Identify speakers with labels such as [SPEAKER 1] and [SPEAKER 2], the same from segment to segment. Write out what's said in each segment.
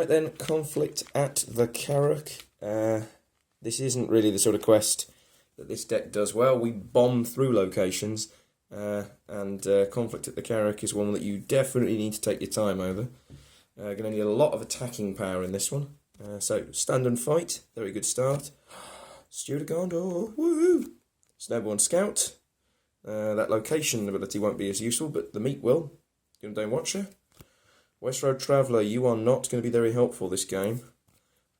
[SPEAKER 1] Right then, conflict at the Carrock. This isn't really the sort of quest that this deck does well. We bomb through locations, and conflict at the Carrock is one that you definitely need to take your time over. Going to need a lot of attacking power in this one. So, stand and fight, very good start. Steward Gandalf, woohoo! Snowborn Scout. That location ability won't be as useful, but the meat will. Gundane Watcher. West Road Traveller, you are not going to be very helpful this game.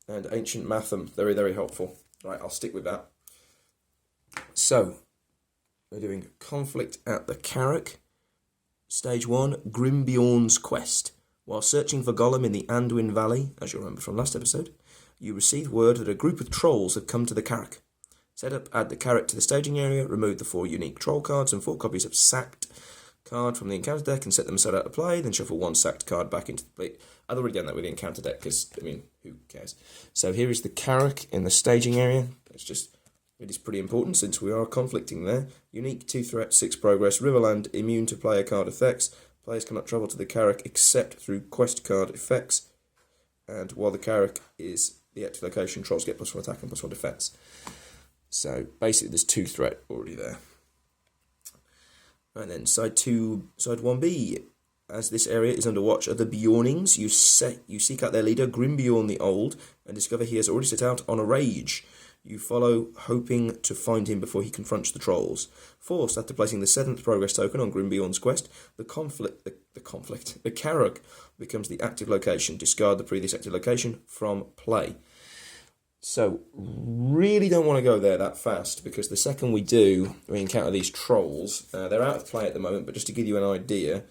[SPEAKER 1] And Ancient Matham, very, very helpful. Right, I'll stick with that. So, we're doing Conflict at the Carrock. Stage 1, Grimbeorn's Quest. While searching for Gollum in the Anduin Valley, as you'll remember from last episode, you receive word that a group of trolls have come to the Carrock. Set up, add the Carrock to the staging area, remove the 4 unique troll cards and 4 copies of sacked card from the encounter deck and set them aside out of play, then shuffle 1 sacked card back into the play. I've already done that with the encounter deck because, I mean, who cares? So here is the Carrock in the staging area. It is pretty important since we are conflicting there. Unique, 2 threat, 6 progress, Riverland, immune to player card effects. Players cannot travel to the Carrock except through quest card effects. And while the Carrock is the active location, trolls get +1 attack and +1 defense. So basically there's 2 threat already there. Right then, side 1B. As this area is under watch of the Beornings, you seek out their leader, Grimbeorn the Old, and discover he has already set out on a rage. You follow, hoping to find him before he confronts the trolls. Forced, after placing the 7th progress token on Grimbeorn's quest, the Carrock becomes the active location. Discard the previous active location from play. So, really don't want to go there that fast, because the second we encounter these trolls. They're out of play at the moment, but just to give you an idea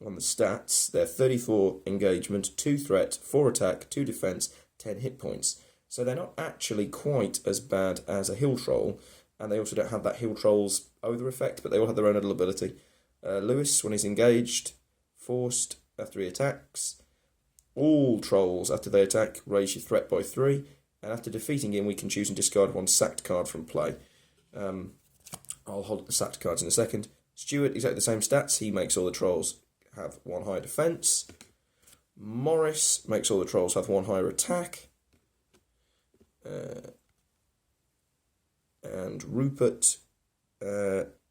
[SPEAKER 1] on the stats, they're 34 engagement, 2 threat, 4 attack, 2 defense, 10 hit points. So they're not actually quite as bad as a hill troll, and they also don't have that hill troll's Other effect, but they all have their own little ability. Lewis, when he's engaged, forced after he attacks. All trolls, after they attack, raise your threat by 3. And after defeating him, we can choose and discard 1 sacked card from play. I'll hold the sacked cards in a second. Stuart, exactly the same stats. He makes all the trolls have 1 higher defense. Morris makes all the trolls have 1 higher attack. And Rupert,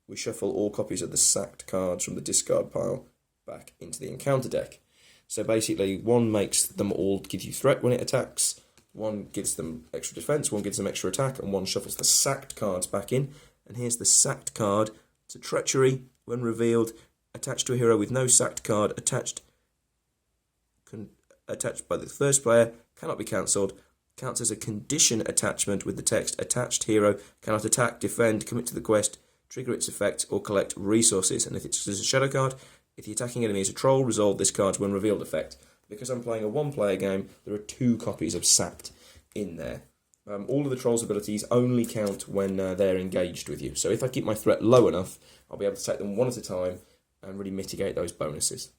[SPEAKER 1] we shuffle all copies of the sacked cards from the discard pile back into the encounter deck. So basically, 1 makes them all give you threat when it attacks. 1 gives them extra defense, 1 gives them extra attack, and 1 shuffles the sacked cards back in. And here's the sacked card. It's a treachery. When revealed, attached to a hero with no sacked card, attached by the first player, cannot be cancelled. Counts as a condition attachment with the text, attached hero cannot attack, defend, commit to the quest, trigger its effect, or collect resources. And if it's a shadow card, if the attacking enemy is a troll, resolve this card's when revealed effect. Because I'm playing a 1-player game, there are 2 copies of sacked in there. All of the trolls' abilities only count when they're engaged with you. So if I keep my threat low enough, I'll be able to take them 1 at a time and really mitigate those bonuses.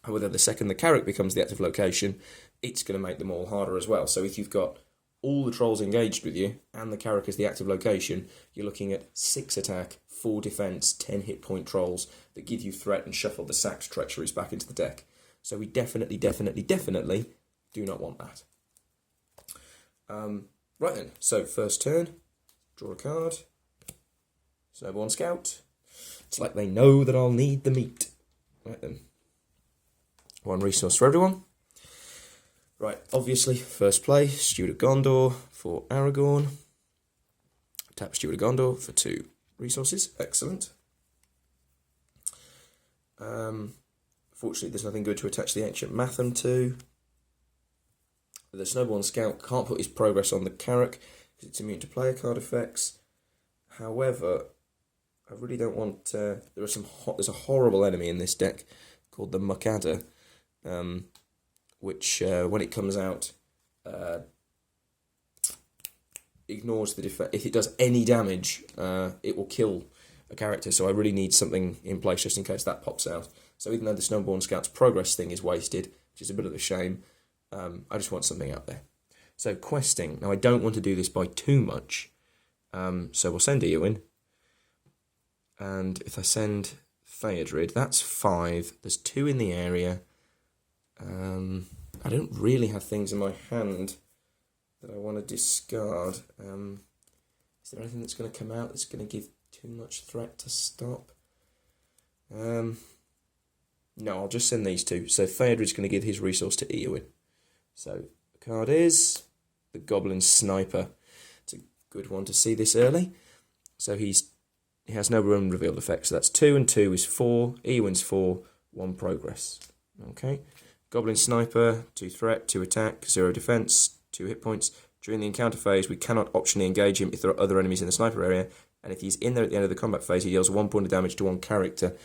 [SPEAKER 1] However, the second the Carrock becomes the active location, it's going to make them all harder as well. So if you've got all the trolls engaged with you and the Carrock is the active location, you're looking at 6 attack, 4 defense, 10 hit point trolls that give you threat and shuffle the sacked treacheries back into the deck. So we definitely do not want that. Right then, so first turn, draw a card, Snowborn Scout. It's like they know that I'll need the meat. Right then. 1 resource for everyone. Right, obviously, first play, Steward of Gondor for Aragorn. Tap Steward of Gondor for 2 resources. Excellent. Fortunately, there's nothing good to attach the Ancient Matham to. The Snowborn Scout can't put his progress on the Carrock because it's immune to player card effects. However, I really don't want... there's a horrible enemy in this deck called the Muckadder, which, when it comes out, ignores the defense. If it does any damage, it will kill a character, so I really need something in place just in case that pops out. So even though the Snowborn Scout's progress thing is wasted, which is a bit of a shame, I just want something out there. So questing. Now I don't want to do this by too much, so we'll send Eowyn. And if I send Theodred, that's 5. There's 2 in the area. I don't really have things in my hand that I want to discard. Is there anything that's going to come out that's going to give too much threat to stop? No, I'll just send these two. So Theodred's going to give his resource to Eowyn. So the card is the Goblin Sniper. It's a good one to see this early. So he has no unrevealed effects. So that's 2 and 2 is 4. Eowyn's 4, 1 progress. Okay. Goblin Sniper, 2 threat, 2 attack, 0 defense, 2 hit points. During the encounter phase, we cannot optionally engage him if there are other enemies in the sniper area, and if he's in there at the end of the combat phase, he deals 1 point of damage to 1 character.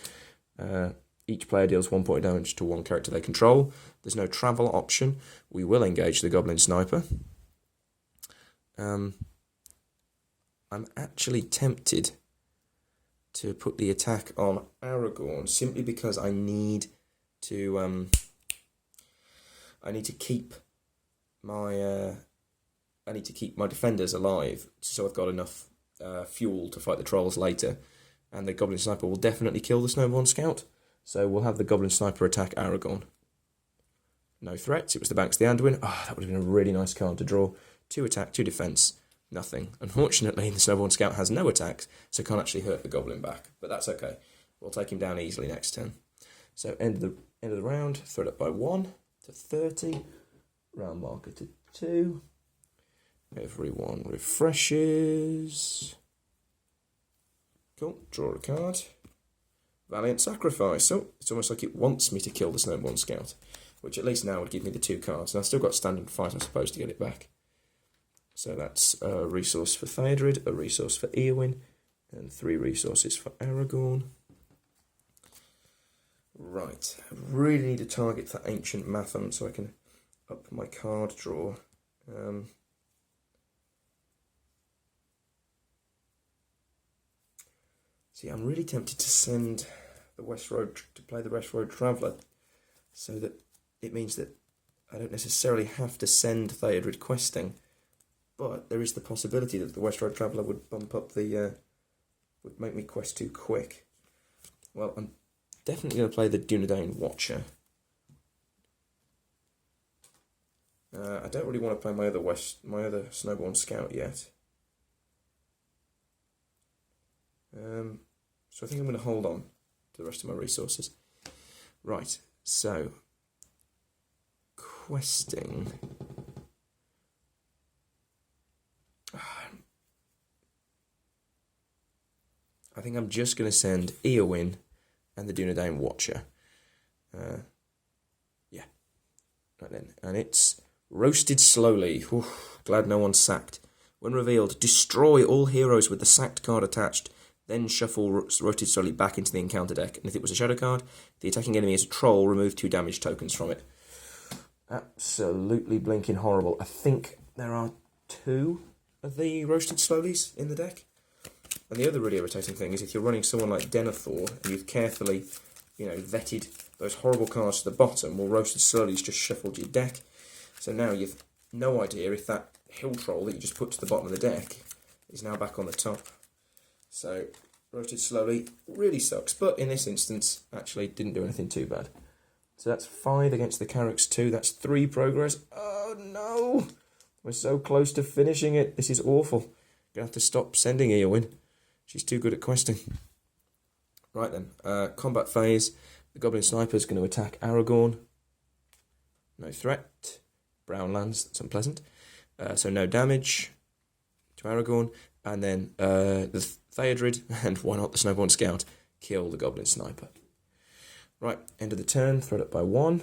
[SPEAKER 1] Each player deals 1 point of damage to 1 character they control. There's no travel option. We will engage the Goblin Sniper. I'm actually tempted to put the attack on Aragorn simply because I need to keep my defenders alive, so I've got enough fuel to fight the trolls later. And the Goblin Sniper will definitely kill the Snowborn Scout, so we'll have the Goblin Sniper attack Aragorn. No threats. It was the Banks of the Anduin. That would have been a really nice card to draw. 2 attack, 2 defense, nothing. Unfortunately, the Snowborn Scout has no attacks, so can't actually hurt the Goblin back. But that's okay. We'll take him down easily next turn. So end of the round. Threat up by 1 to 30. Round marker to 2. Everyone refreshes. Cool. Draw a card. Valiant Sacrifice. So it's almost like it wants me to kill the Snowborn Scout, which at least now would give me the 2 cards. And I've still got standard fight, I suppose, to get it back. So that's a resource for Theodred, a resource for Eowyn, and 3 resources for Aragorn. Right. I really need to target for Ancient Matham so I can up my card draw. See, I'm really tempted to send the West Road to play the West Road Traveller, so that it means that I don't necessarily have to send Theodred questing, but there is the possibility that the West Road Traveller would bump up the would make me quest too quick. Well, I'm definitely going to play the Dunedain Watcher. I don't really want to play my other Snowborn Scout yet. So I think I'm going to hold on to the rest of my resources. Right, so questing. I think I'm just going to send Eowyn and the Dunedain Watcher. Yeah. Right then. And it's Roasted Slowly. Glad no one's sacked. When revealed, destroy all heroes with the sacked card attached. Then shuffle Roasted Slowly back into the encounter deck. And if it was a shadow card, the attacking enemy is a troll, remove 2 damage tokens from it. Absolutely blinking horrible. I think there are 2 of the Roasted Slowies in the deck. And the other really irritating thing is if you're running someone like Denethor and you've carefully, vetted those horrible cards to the bottom, well, Roasted Slowly's just shuffled your deck. So now you've no idea if that hill troll that you just put to the bottom of the deck is now back on the top. So Roasted Slowly really sucks, but in this instance, actually didn't do anything too bad. So that's 5 against the Carrocks 2. That's 3 progress. Oh no! We're so close to finishing it. This is awful. Gonna have to stop sending Eowyn. She's too good at questing. Right then, combat phase. The Goblin Sniper's going to attack Aragorn. No threat. Brown lands, that's unpleasant. So no damage to Aragorn. And then the Theodred, and why not the Snowborn Scout, kill the Goblin Sniper. Right, end of the turn, threat up by 1.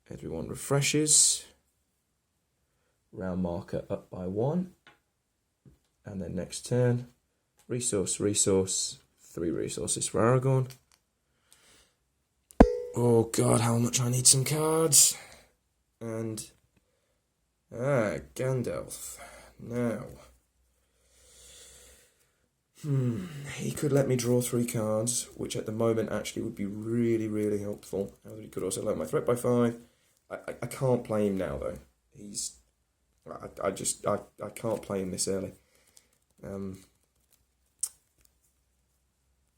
[SPEAKER 1] Everyone refreshes. Round marker up by 1. And then next turn, resource, 3 resources for Aragorn. Oh god, how much I need some cards. And, Gandalf. Now, he could let me draw 3 cards, which at the moment actually would be really, really helpful. He could also lower my threat by 5. I can't play him now though. I can't play him this early.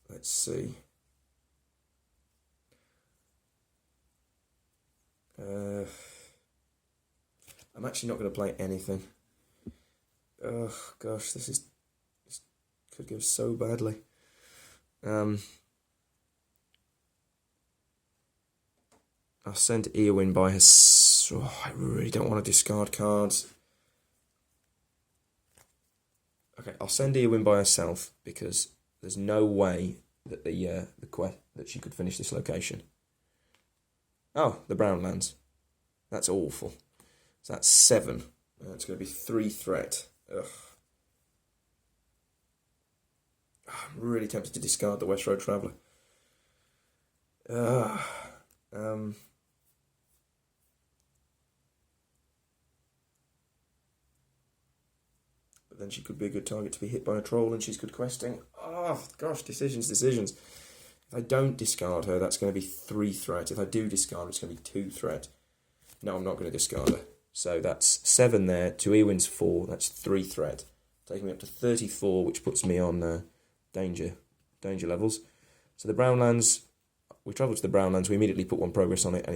[SPEAKER 1] Let's see. I'm actually not going to play anything. Oh gosh, this could go so badly. I'll send Eowyn by her. I really don't want to discard cards. Okay, I'll send Eowyn by herself because there's no way that that she could finish this location. Oh, the brown lands. That's awful. So that's 7. It's going to be 3 threat. Ugh. I'm really tempted to discard the West Road Traveller. But then she could be a good target to be hit by a troll and she's good questing. Oh, gosh, decisions. If I don't discard her, that's going to be 3 threat. If I do discard her, it's going to be 2 threat. No, I'm not going to discard her. So that's 7 there, to Eowyn's 4, that's 3 threat. Taking me up to 34, which puts me on danger levels. So the Brownlands, we travel to the Brownlands, we immediately put 1 progress on it, and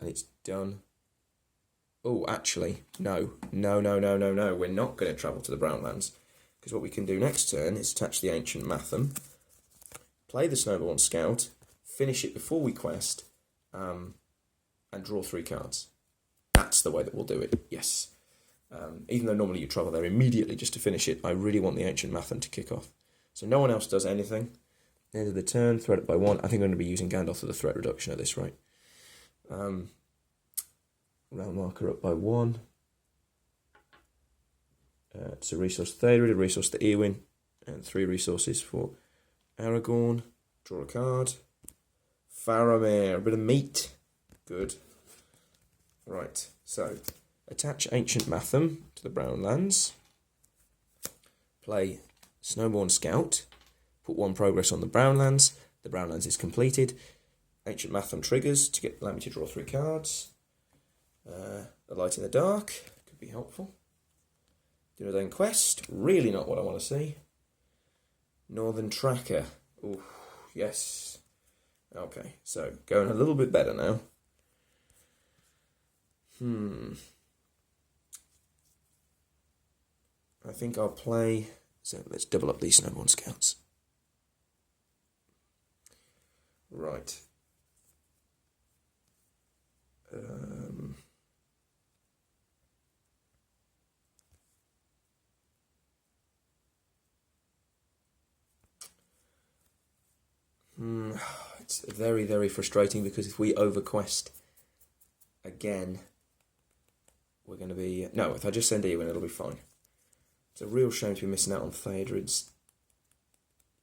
[SPEAKER 1] it's done. Oh, actually, no. We're not going to travel to the Brownlands, because what we can do next turn is attach the Ancient Matham, play the Snowborn Scout, finish it before we quest, and draw 3 cards. That's the way that we'll do it, yes. Even though normally you travel there immediately just to finish it, I really want the Ancient Matham to kick off. So no one else does anything. End of the turn, threat up by 1. I think I'm going to be using Gandalf for the threat reduction at this rate. Round marker up by 1. It's a resource Theodred, a resource to Eowyn, and 3 resources for Aragorn. Draw a card. Faramir, a bit of meat. Good. Right, so attach Ancient Matham to the Brownlands. Play Snowborn Scout. Put 1 progress on the Brownlands. The Brownlands is completed. Ancient Matham triggers to allow me to draw 3 cards. The Light in the Dark could be helpful. Dunedain Quest, really not what I want to see. Northern Tracker. Ooh, yes. Okay, so going a little bit better now. I think I'll play... So let's double up these Snowborn Scouts. Right. It's very, very frustrating because if we overquest again, we're going to be... No, if I just send Eowyn, it'll be fine. It's a real shame to be missing out on Theodred's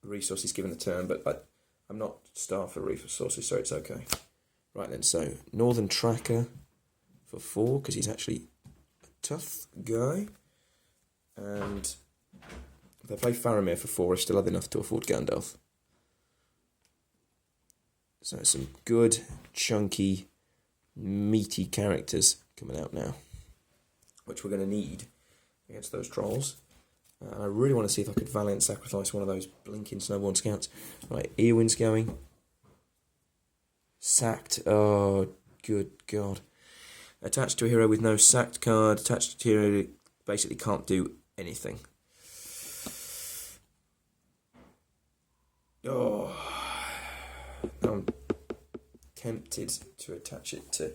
[SPEAKER 1] resources given the turn, but I'm not starved for resources, so it's okay. Right then, so Northern Tracker for 4, because he's actually a tough guy. And if I play Faramir for 4, I still have enough to afford Gandalf. So some good, chunky, meaty characters coming out now, which we're going to need against those trolls. I really want to see if I could Valiant sacrifice one of those blinking Snowborn Scouts. Right, Eowyn's going. Sacked. Oh, good God. Attached to a hero with no sacked card. Attached to a hero who basically can't do anything. Oh. I'm tempted to attach it to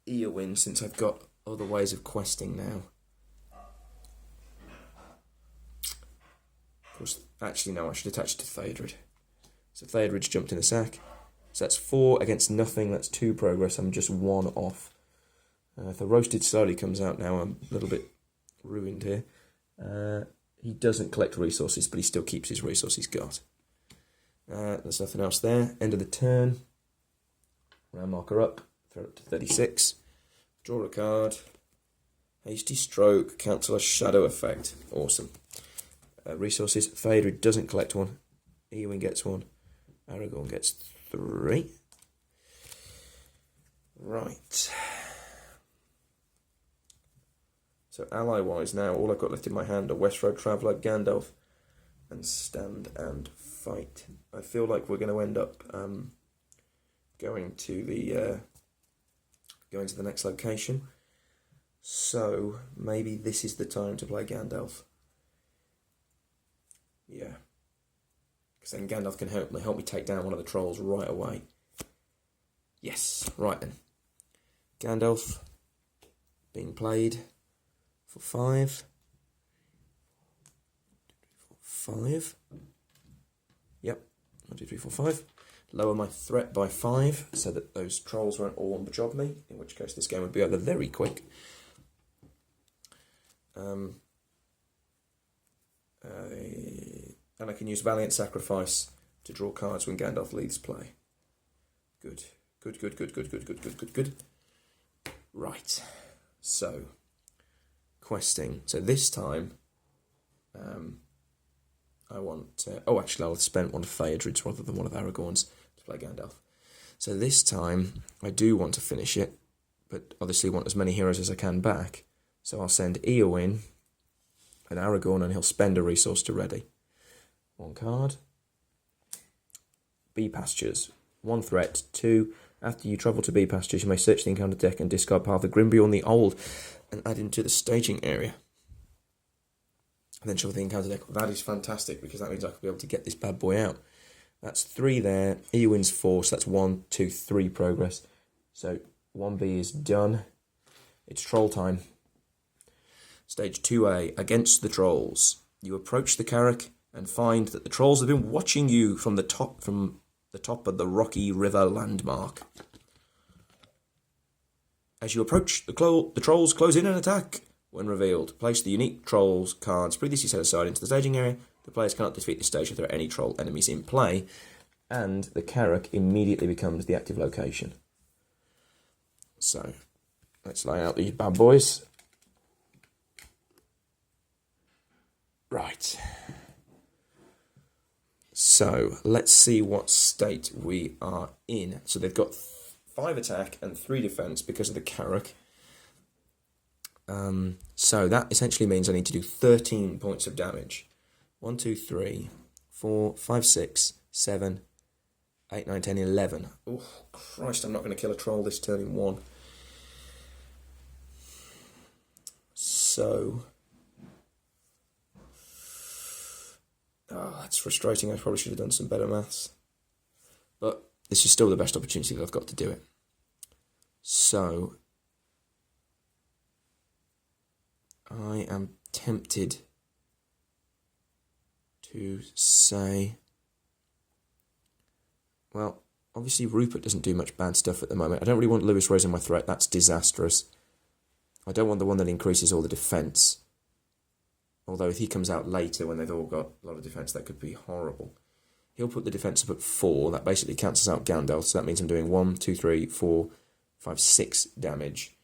[SPEAKER 1] Eowyn since I've got other ways of questing now. Of course, actually no, I should attach it to Theodred. So Theodred's jumped in the sack. So that's 4 against nothing, that's 2 progress, I'm just 1 off. If the Roasted Slowly comes out now, I'm a little bit ruined here. He doesn't collect resources, but he still keeps his resources got. There's nothing else there. End of the turn. Round marker up. Throw it up to 36. Draw a card. Hasty Stroke. Cancel a Shadow Effect. Awesome. Resources. Theodred doesn't collect 1. Eowyn gets 1. Aragorn gets 3. Right. So ally-wise now, all I've got left in my hand are West Road Traveller, Gandalf, and Stand and Fight. I feel like we're going to end up going to the next location. So maybe this is the time to play Gandalf. Yeah, because then Gandalf can help me take down one of the trolls right away. Yes, right then. Gandalf being played for 5. 5. Yep, 1, 2, 3, 4, 5. Lower my threat by 5 so that those trolls won't all one-job me, in which case this game would be over very quick. And I can use Valiant Sacrifice to draw cards when Gandalf leads play. Good. Good. Right. So, questing. So this time, I want... actually, I'll spend one of Theodred's rather than one of Aragorn's to play Gandalf. So this time, I do want to finish it, but obviously want as many heroes as I can back. So I'll send Eowyn and Aragorn, and he'll spend a resource to ready. 1 card. Bee Pastures. 1 threat. 2. After you travel to Bee Pastures, you may search the encounter deck and discard part of the Grimby the Old and add into the staging area. And then shuffle the encounter deck. That is fantastic, because that means I could be able to get this bad boy out. That's 3 there. Eowyn's 4, so that's 1, 2, 3 progress. So 1B is done. It's troll time. Stage 2A, against the trolls. You approach the Carrock and find that the trolls have been watching you from the top of the rocky river landmark. As you approach, the trolls close in and attack. When revealed, place the unique trolls cards previously set aside into the staging area. The players cannot defeat this stage if there are any troll enemies in play, and the Carrock immediately becomes the active location. So, let's lay out these bad boys. Right. So, let's see what state we are in. So they've got 5 attack and 3 defense because of the Carrock. So that essentially means I need to do 13 points of damage. 1, 2, 3, 4, 5, 6, 7, 8, 9, 10, 11. Oh, Christ, I'm not going to kill a troll this turn in 1. So... oh, that's frustrating. I probably should have done some better maths. But this is still the best opportunity that I've got to do it. So... I am tempted to say, well, obviously Rupert doesn't do much bad stuff at the moment. I don't really want Lewis raising my threat. That's disastrous. I don't want the one that increases all the defence. Although if he comes out later when they've all got a lot of defence, that could be horrible. He'll put the defence up at 4. That basically cancels out Gandalf. So that means I'm doing 1, 2, 3, 4, 5, 6 damage.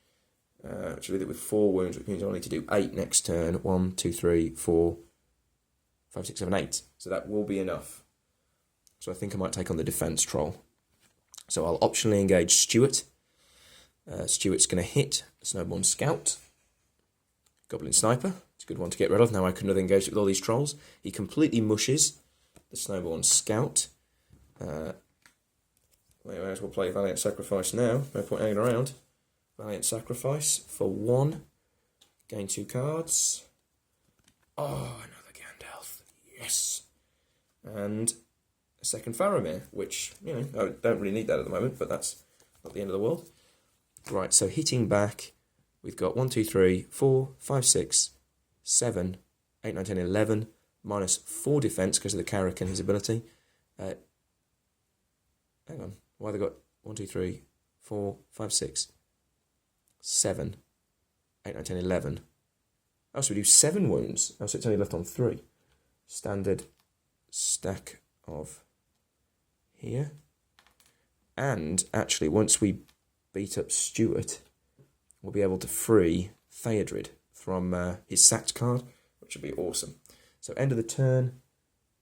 [SPEAKER 1] Which will leave it with 4 wounds, which means I need to do 8 next turn. 1, 2, 3, 4, 5, 6, 7, 8. So that will be enough. So I think I might take on the defence troll. So I'll optionally engage Stuart. Stuart's going to hit Snowborn Scout. Goblin Sniper. It's a good one to get rid of. Now I couldn't have engaged it with all these trolls. He completely mushes the Snowborn Scout. We may as well play Valiant Sacrifice now. No point hanging around. Valiant Sacrifice for 1. Gain 2 cards. Oh, another Gandalf. Yes. And a second Faramir, which, you know, I don't really need that at the moment, but that's not the end of the world. Right, so hitting back, we've got 1, 2, 3, 4, 5, 6, 7, 8, 9, 10, 11, minus 4 defense because of the Carrock and his ability. Hang on, why have they got 1, 2, 3, 4, 5, 6, 7, 8, 9, 10, 11. Oh, so we do 7 wounds. Oh, so it's only left on 3. Standard stack of here. And actually, once we beat up Stuart, we'll be able to free Theodred from his sacked card, which would be awesome. So end of the turn,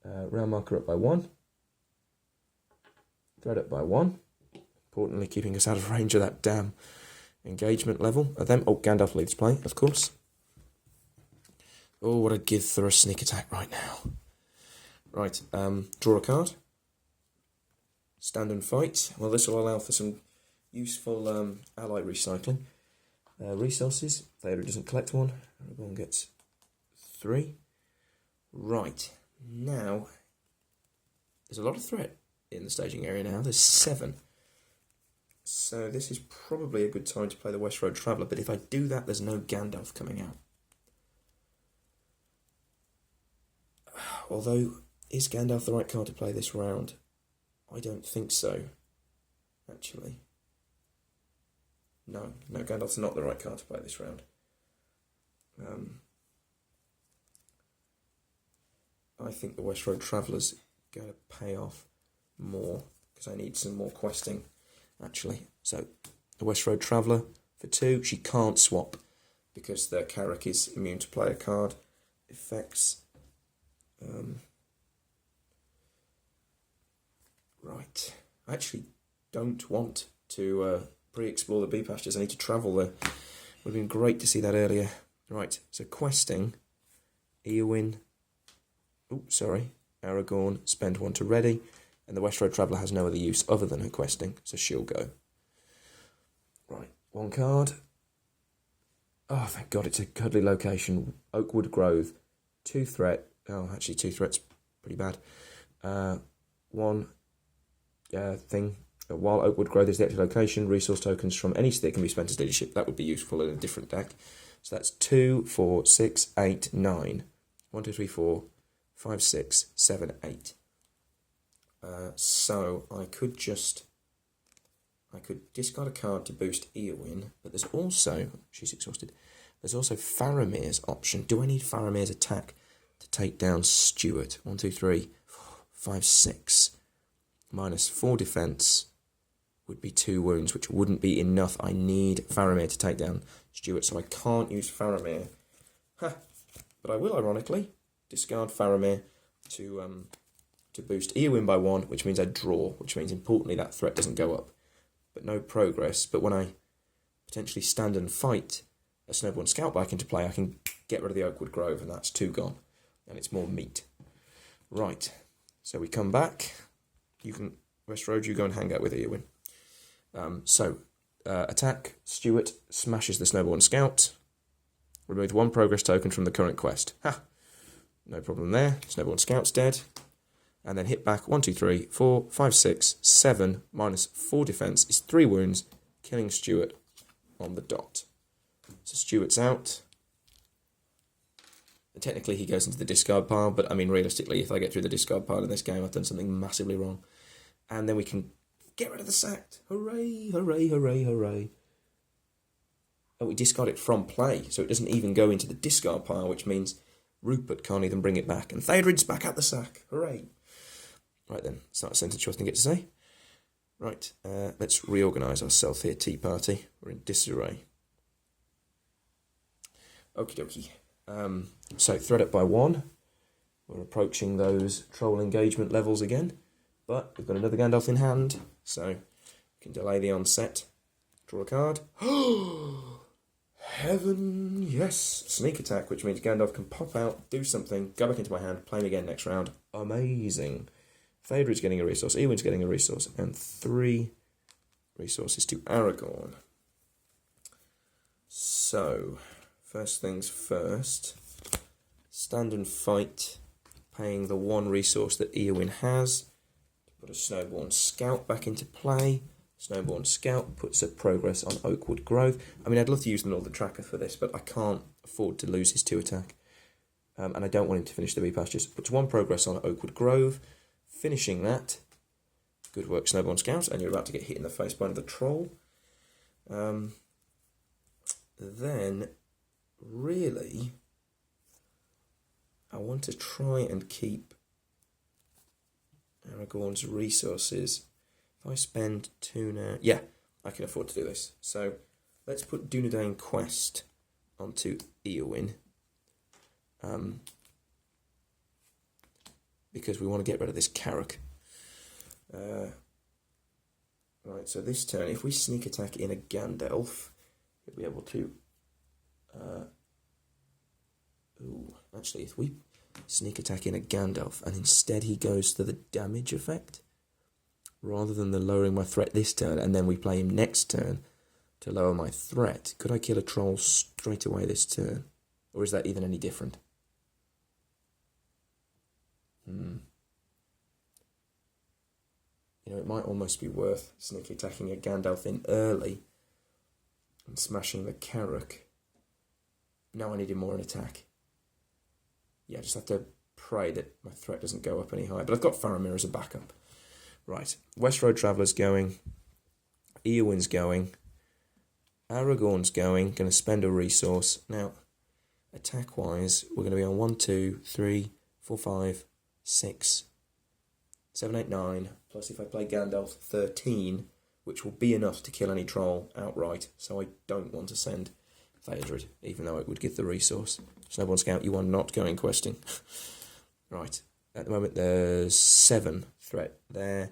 [SPEAKER 1] round marker up by 1. Thread up by 1. Importantly, keeping us out of range of that damn engagement level. Oh, Gandalf leads play, of course. Oh, what I'd give for a sneak attack right now. Right, draw a card. stand and fight. Well, this will allow for some useful ally recycling. Resources, Theodore doesn't collect one. Aragorn gets 3. Right, now, there's a lot of threat in the staging area now. There's 7. So this is probably a good time to play the West Road Traveller, but if I do that, there's no Gandalf coming out. Although, is Gandalf the right card to play this round? I don't think so, actually. No, Gandalf's not the right card to play this round. I think the West Road Traveller's going to pay off more, because I need some more questing, actually. So, the West Road Traveller for 2, she can't swap, because the Carrock is immune to player card effects. Right, I actually don't want to pre-explore the bee pastures. I need to travel there. Would have been great to see that earlier. Right, so questing, Eowyn, Aragorn, spend 1 to ready, and the West Road Traveller has no other use other than her questing, so she'll go. Right, 1 card. Oh, thank God, it's a cuddly location. Oakwood Grove, 2 threat. Oh, actually, 2 threats, pretty bad. 1 thing. While Oakwood Grove is the actual location, resource tokens from any stick can be spent as leadership. That would be useful in a different deck. So that's 2, 4, 6, 8, 9. 1, 2, 3, 4, 5, 6, 7, 8. So I could discard a card to boost Eowyn, but there's also, she's exhausted, there's also Faramir's option. Do I need Faramir's attack to take down Stuart? 1, 2, 3, 4, 5, 6. Minus 4 defense would be 2 wounds, which wouldn't be enough. I need Faramir to take down Stuart, so I can't use Faramir. But I will, ironically, discard Faramir to boost Eowyn by 1, which means I draw, which means, importantly, that threat doesn't go up. But no progress. But when I potentially stand and fight a Snowborn Scout back into play, I can get rid of the Oakwood Grove, and that's 2 gone. And it's more meat. Right, so we come back. You can, West Road, you go and hang out with Eowyn. Attack, Stuart smashes the Snowborn Scout. Remove 1 progress token from the current quest. No problem there. Snowborn Scout's dead. And then hit back 1, 2, 3, 4, 5, 6, 7, minus 4 defense is 3 wounds, killing Stuart on the dot. So Stuart's out. And technically he goes into the discard pile, but I mean realistically, if I get through the discard pile in this game, I've done something massively wrong. And then we can get rid of the sacked. Hooray, hooray, hooray, hooray. Oh, we discard it from play, so it doesn't even go into the discard pile, which means Rupert can't even bring it back. And Theodred's back at the sack. Hooray. Right then, it's not a sentence you often get to say. Right, let's reorganise ourselves here, Tea Party. We're in disarray. Okie dokie. So, thread up by 1. We're approaching those troll engagement levels again. But we've got another Gandalf in hand, so we can delay the onset. Draw a card. Heaven, yes. Sneak attack, which means Gandalf can pop out, do something, go back into my hand, play him again next round. Amazing. Theodred's getting a resource, Eowyn's getting a resource, and 3 resources to Aragorn. So, first things first. Stand and fight, paying the 1 resource that Eowyn has. Put a Snowborn Scout back into play. Snowborn Scout puts a progress on Oakwood Grove. I mean, I'd love to use the Northern Tracker for this, but I can't afford to lose his 2 attack. And I don't want him to finish the bee pastures. Puts 1 progress on Oakwood Grove. Finishing that. Good work, Snowborn Scout. And you're about to get hit in the face by the troll. Then, really, I want to try and keep Aragorn's resources. If I spend 2 now... Yeah, I can afford to do this. So, let's put Dunedain Quest onto Eowyn. Because we want to get rid of this Carrock. Right, so this turn, if we sneak attack in a Gandalf, we'll be able to... actually, if we sneak attack in a Gandalf and instead he goes to the damage effect, rather than the lowering my threat this turn and then we play him next turn to lower my threat, could I kill a troll straight away this turn? Or is that even any different? You know, it might almost be worth sneaky attacking a Gandalf in early and smashing the Carrock. Now I need him more in attack. Yeah, I just have to pray that my threat doesn't go up any higher. But I've got Faramir as a backup. Right, West Road Traveller's going. Eowyn's going. Aragorn's going. Going to spend a resource. Now, attack-wise, we're going to be on 1, 2, 3, 4, 5, 6, 7, 8, 9. Plus, if I play Gandalf, 13, which will be enough to kill any troll outright. So I don't want to send Theodred, even though it would give the resource. Snowborn Scout, you are not going questing. Right, at the moment there's 7 threat there.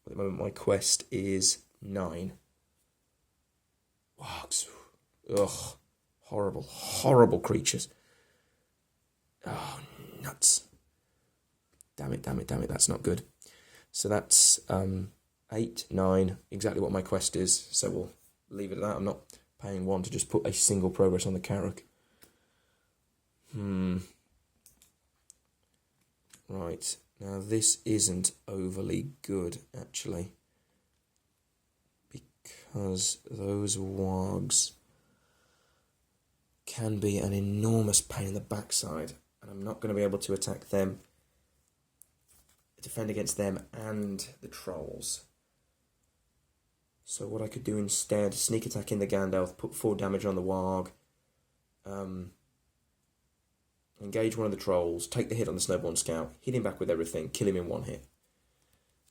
[SPEAKER 1] At the moment my quest is 9. Wargs. Ugh. Horrible, horrible creatures. Oh, nuts. Damn it, that's not good. So that's 8, 9, exactly what my quest is, so we'll leave it at that. I'm not paying 1 to just put a single progress on the Carrock. Right, now this isn't overly good, actually, because those wargs can be an enormous pain in the backside, and I'm not going to be able to attack them, defend against them and the trolls. So what I could do instead, sneak attack in the Gandalf, put 4 damage on the warg, engage one of the trolls, take the hit on the Snowborn Scout, hit him back with everything, kill him in 1 hit.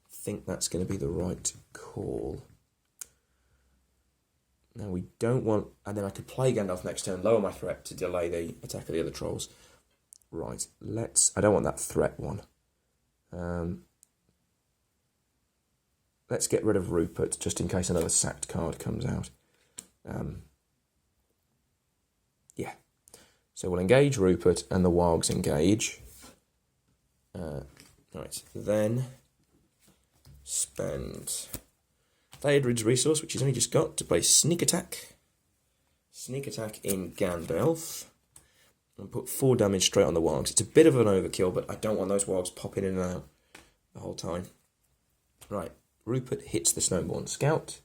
[SPEAKER 1] I think that's going to be the right call. Now we don't want... And then I could play Gandalf next turn, lower my threat to delay the attack of the other trolls. Right, let's... I don't want that threat one. Let's get rid of Rupert, just in case another sacked card comes out. Yeah. So we'll engage Rupert, and the wargs engage. Right, then spend Theodred's resource, which he's only just got, to play Sneak Attack. Sneak Attack in Gandalf. And put 4 damage straight on the wargs. It's a bit of an overkill, but I don't want those wargs popping in and out the whole time. Right, Rupert hits the Snowborn Scout.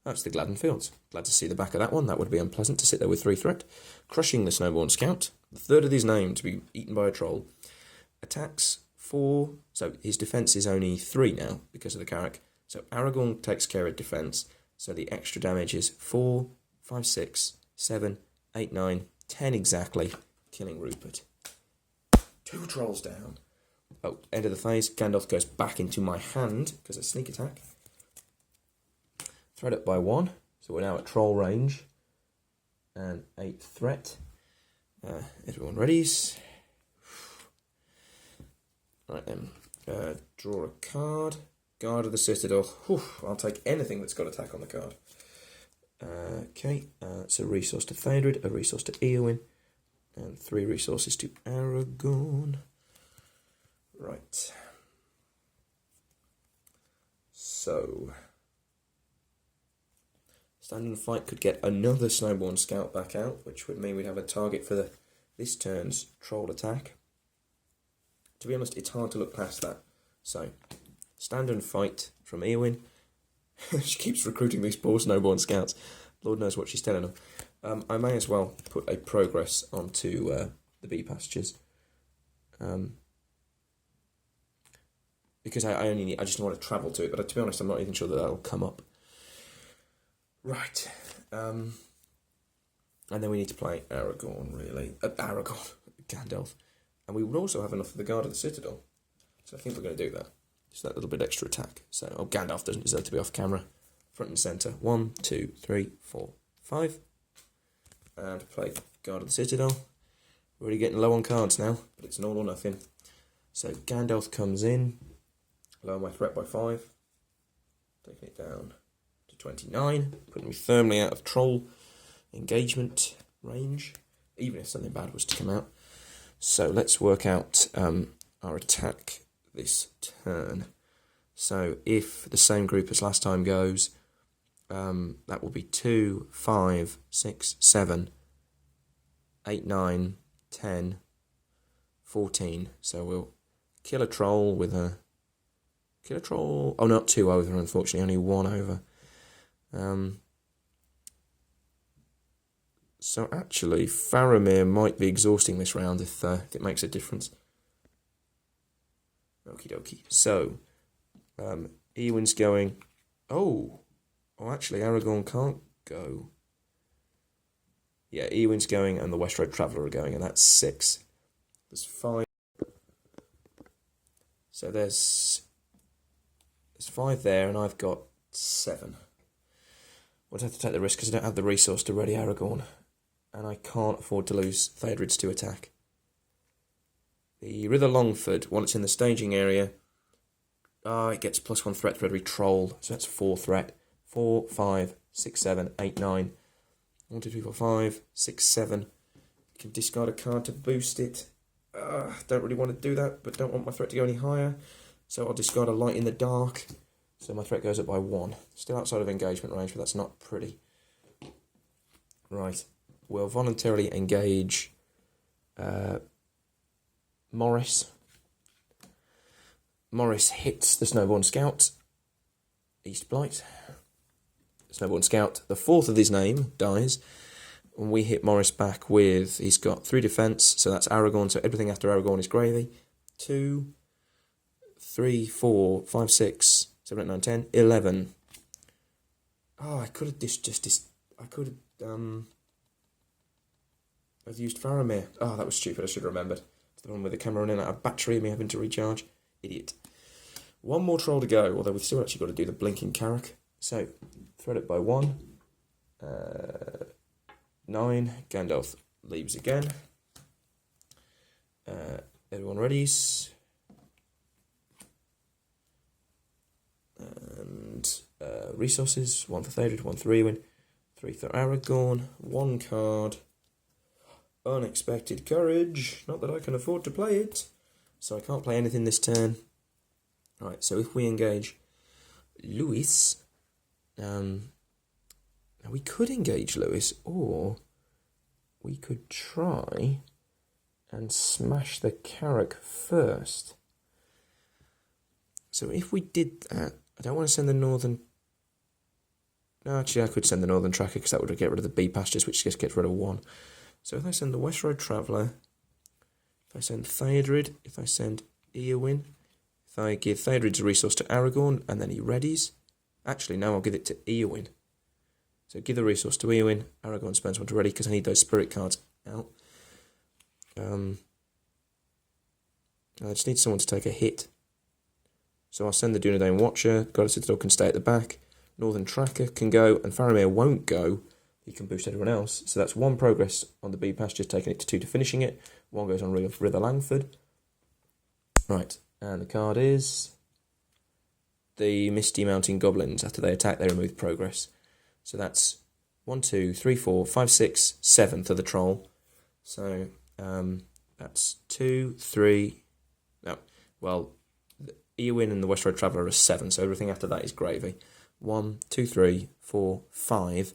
[SPEAKER 1] That's the Gladden Fields. Glad to see the back of that one. That would be unpleasant to sit there with 3 threat. Crushing the Snowborn Scout. The third of his name to be eaten by a troll. Attacks 4. So his defense is only 3 now because of the Carrock. So Aragorn takes care of defense. So the extra damage is 4, 5, 6, 7, 8, 9, 10 exactly. Killing Rupert. 2 trolls down. Oh, end of the phase. Gandalf goes back into my hand because of Sneak Attack. Threat up by 1, so we're now at troll range, and 8 threat. Everyone readies. Right then, draw a card. Guard of the Citadel. Whew, I'll take anything that's got attack on the card. Okay, it's a resource to Theodred, a resource to Eowyn, and 3 resources to Aragorn. Right. So... Standing Fight could get another Snowborn Scout back out, which would mean we'd have a target for this turn's troll attack. To be honest, it's hard to look past that. So, Stand and Fight from Eowyn. She keeps recruiting these poor Snowborn Scouts. Lord knows what she's telling them. I may as well put a progress onto the bee pastures. Because I just want to travel to it, but to be honest, I'm not even sure that that'll come up. Right, and then we need to play Aragorn, really. Gandalf. And we would also have enough for the Guard of the Citadel. So I think we're going to do that. Just that little bit extra attack. So, Gandalf doesn't deserve to be off camera. Front and centre. 1, 2, 3, 4, 5. And play Guard of the Citadel. We're already getting low on cards now, but it's an all or nothing. So Gandalf comes in. Lower my threat by 5. Taking it down 29, putting me firmly out of troll engagement range, even if something bad was to come out. So let's work out our attack this turn. So if the same group as last time goes, that will be 2, 5, 6, 7, 8, 9, 10, 14. So we'll kill a troll with a... Kill a troll... Oh, not 2 over, unfortunately, only 1 over. So actually, Faramir might be exhausting this round if it makes a difference. Okie dokie. So, Eowyn's going... Oh, actually, Aragorn can't go. Yeah, Eowyn's going and the West Road Traveller are going, and that's 6. There's 5. So there's 5 there, and I've got 7. I'd have to take the risk because I don't have the resource to ready Aragorn. And I can't afford to lose Theodred's to attack. The River Longford, once in the staging area, it gets +1 threat for every troll, so that's 4 threat. 4, 5, 6, 7, 8, 9. 1, 2, 3, 4, 5, 6, 7. You can discard a card to boost it. Don't really want to do that, but don't want my threat to go any higher. So I'll discard a Light in the Dark. So my threat goes up by 1. Still outside of engagement range, but that's not pretty. Right. We'll voluntarily engage Morris. Morris hits the Snowborn Scout. East Blight. Snowborn Scout. The 4th of his name dies. And we hit Morris back with... He's got 3 defence, so that's Aragorn. So everything after Aragorn is gravy. 2, 3, 4, 5, 6, 7, 8, 9, 10, 11. Oh, I could have I've used Faramir. Oh, that was stupid. I should have remembered. It's the one with the camera running out of battery and me having to recharge. Idiot. 1 more troll to go, although we've still actually got to do the blinking Carrock. So, thread it by 1. 9. Gandalf leaves again. Everyone readies. And resources. 1 for Theodred, 1 for Eowyn, 3 for Aragorn. 1 card. Unexpected Courage. Not that I can afford to play it. So I can't play anything this turn. Right, so if we engage Lewis... now we could engage Lewis, or we could try and smash the Carrock first. So if we did that... I don't want to send the Northern... No, actually I could send the Northern Tracker because that would get rid of the bee pastures, which just gets rid of 1. So if I send the West Road Traveller, if I send Theodred, if I send Eowyn, if I give Theodred's a resource to Aragorn, and then he readies. Actually, no, I'll give it to Eowyn. So give the resource to Eowyn, Aragorn spends 1 to ready, because I need those spirit cards out. I just need someone to take a hit. So I'll send the Dunedain Watcher, God of Citadel can stay at the back, Northern Tracker can go, and Faramir won't go. He can boost everyone else. So that's 1 progress on the bee pastures, taking it to 2 to finishing it. 1 goes on River Langford. Right, and the card is the Misty Mountain Goblins. After they attack, they remove progress. So that's 1, 2, 3, 4, 5, 6, 7 for the troll. So that's 2, 3... No, well, Eowyn and the West Road Traveller are 7, so everything after that is gravy. 1, 2, 3, 4, 5...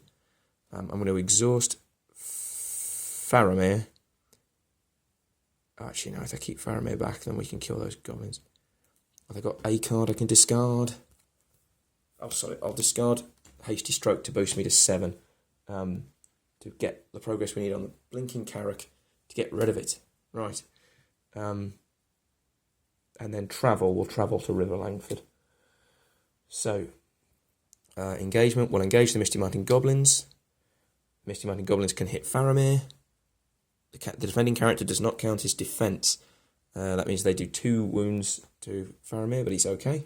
[SPEAKER 1] I'm going to exhaust Faramir. Actually, no, if I keep Faramir back, then we can kill those goblins. Have I got a card I can discard? Oh, sorry, I'll discard Hasty Stroke to boost me to 7. To get the progress we need on the Blinking Carrock to get rid of it. Right. And then we'll travel to River Langford. So, engagement, we'll engage the Misty Mountain Goblins. Misty Mountain Goblins can hit Faramir. The defending character does not count his defence. That means they do 2 wounds to Faramir, but he's okay.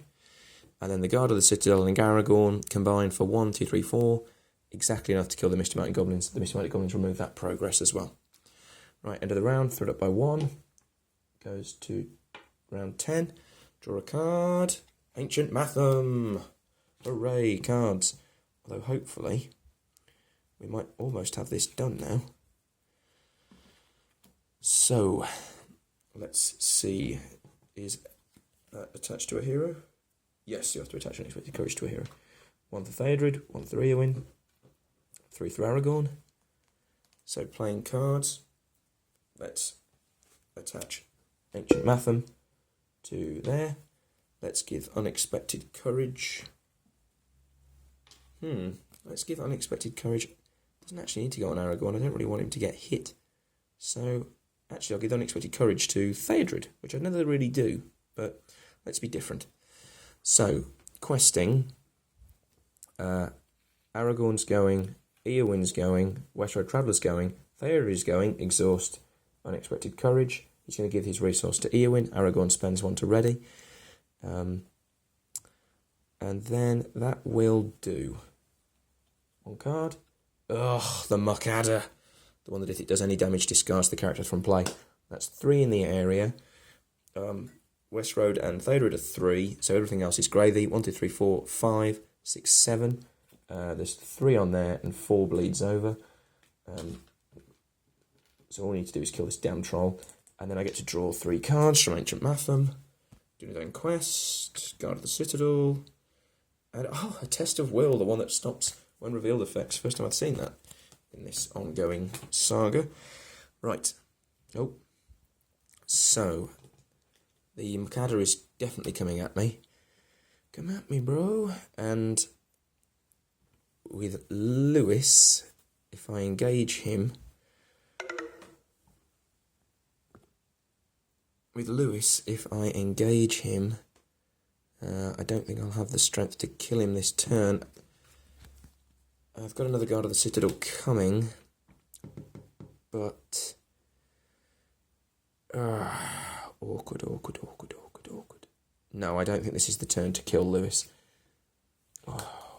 [SPEAKER 1] And then the Guard of the Citadel and Aragorn combine for 1, 2, 3, 4. Exactly enough to kill the Misty Mountain Goblins. The Misty Mountain Goblins remove that progress as well. Right, end of the round, thread up by 1. Goes to round 10. Draw a card. Ancient Matham. Hooray, cards. Although hopefully we might almost have this done now. So, let's see. Is that attached to a hero? Yes, you have to attach unexpected courage to a hero. 1 for Theodred, 1 for Eowyn, 3 for Aragorn. So playing cards. Let's attach Ancient Matham to there. Let's give unexpected courage. Let's give unexpected courage. Doesn't actually need to go on Aragorn. I don't really want him to get hit. So actually I'll give unexpected courage to Theodred, which I never really do, but let's be different. So, questing, Aragorn's going, Eowyn's going, West Road Traveller's going, Theodred is going, exhaust, unexpected courage. He's going to give his resource to Eowyn. Aragorn spends 1 to ready. And then that will do. 1 card. Ugh, the Muckadder. The one that if it does any damage, discards the character from play. That's 3 in the area. West Road and Theodred are 3, so everything else is gravy. 1, 2, 3, 4, 5, 6, 7. There's 3 on there and 4 bleeds over. So all we need to do is kill this damn troll. And then I get to draw 3 cards from Ancient Matham. Dunedain Quest, Guard of the Citadel. And a Test of Will, the one that stops when revealed effects. First time I've seen that in this ongoing saga. Right. Oh. So, the Muckadder is definitely coming at me. Come at me, bro. And with Lewis, if I engage him... I don't think I'll have the strength to kill him this turn. I've got another Guard of the Citadel coming, but... awkward. No, I don't think this is the turn to kill Lewis.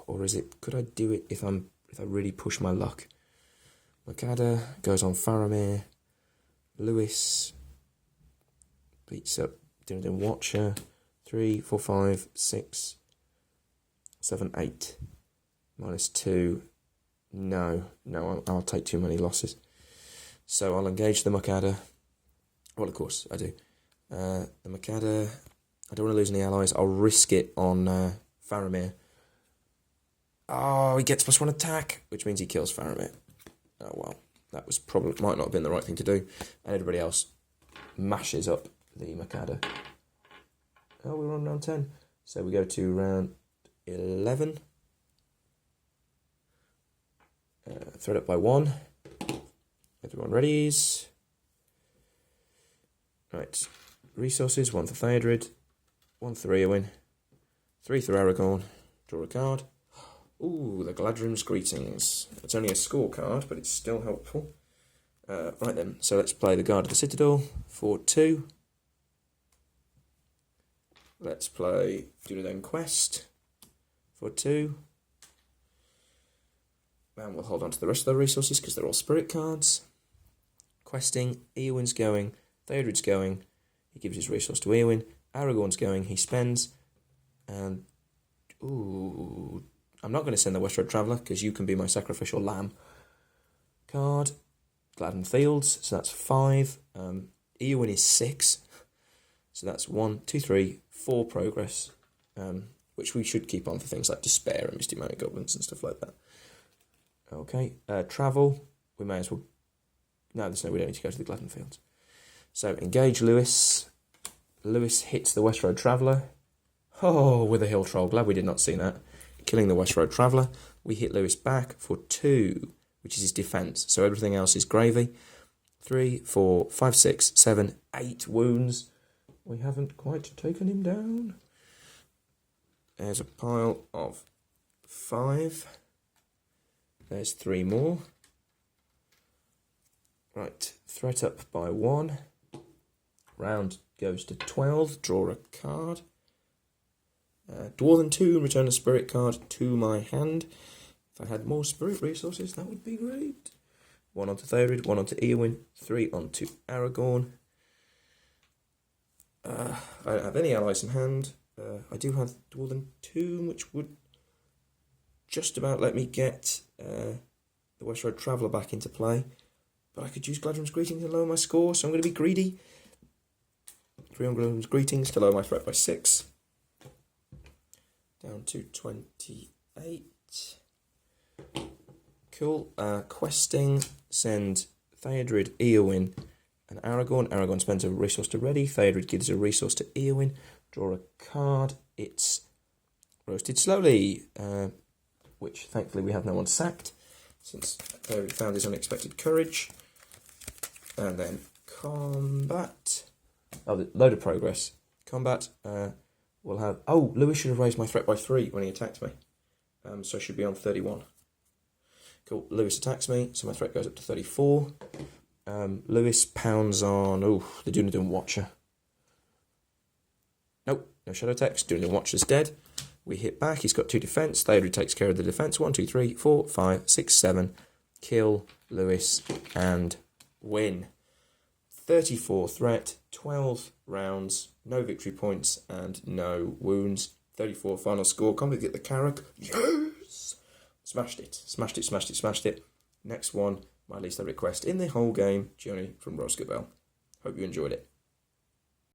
[SPEAKER 1] Or is it? Could I do it if I really push my luck? Muckadder goes on Faramir. Lewis beats up Dunedain Watcher. 3, 4, 5, 6, 7, 8. -2. No, I'll take too many losses. So I'll engage the Muckadder. Well, of course, I do. The Muckadder, I don't want to lose any allies. I'll risk it on Faramir. Oh, he gets +1 attack, which means he kills Faramir. Oh, well, that was might not have been the right thing to do. And everybody else mashes up the Muckadder. Oh, we're on round 10. So we go to round 11. Thread up by 1. Everyone readies. Right. Resources, 1 for Theodred, 1 for Eowyn, 3 for Aragorn. Draw a card. Ooh, the Gladrim's Greetings. It's only a scorecard, but it's still helpful. Right then, so let's play the Guard of the Citadel for 2. Let's play Dunedain Quest for 2. And we'll hold on to the rest of the resources because they're all spirit cards. Questing, Eowyn's going, Theodred's going, he gives his resource to Eowyn, Aragorn's going, he spends, and, ooh, I'm not going to send the West Road Traveller because you can be my sacrificial lamb. Card, Gladden Fields, so that's 5, Eowyn is 6, so that's 1, 2, 3, 4 progress, which we should keep on for things like Despair and Misty Mountain Goblins and stuff like that. Okay, travel, we may as well... No, we don't need to go to the Gladden Fields. So, engage Lewis. Lewis hits the West Road Traveller. Oh, with a Hill Troll. Glad we did not see that. Killing the West Road Traveller. We hit Lewis back for 2, which is his defence. So everything else is gravy. 3, 4, 5, 6, 7, 8 wounds. We haven't quite taken him down. There's a pile of 5. There's 3 more. Right, threat up by 1. Round goes to 12. Draw a card. Dwarven 2, return a spirit card to my hand. If I had more spirit resources, that would be great. 1 onto Theodred, 1 onto Eowyn, 3 onto Aragorn. I don't have any allies in hand. I do have Dwarven 2, which would just about let me get the West Road Traveller back into play. But I could use Gladrim's Greetings to lower my score, so I'm going to be greedy. 3 on Gladrim's Greetings to lower my threat by 6. down to 28. Cool. Questing, send Theodred, Eowyn, and Aragorn. Aragorn spends a resource to ready. Theodred gives a resource to Eowyn. Draw a card. It's roasted slowly, which thankfully we have no one sacked, since Theodred found his unexpected courage. And then combat. Oh, the load of progress. Combat. We'll have... Oh, Lewis should have raised my threat by 3 when he attacked me. So I should be on 31. Cool. Lewis attacks me, so my threat goes up to 34. Lewis pounds on... Oh, the Dunedain Watcher. Nope, no shadow text. Dunedain Watcher's dead. We hit back. He's got 2 defense. Theodred takes care of the defense. 1, 2, 3, 4, 5, 6, 7. Kill Lewis and win. 34 threat, 12 rounds, no victory points, and no wounds. 34 final score. Can't we get the Carrock? Yes! Smashed it, smashed it, smashed it, smashed it. Next one, my least favourite quest in the whole game, Journey from Rosgobel. Hope you enjoyed it.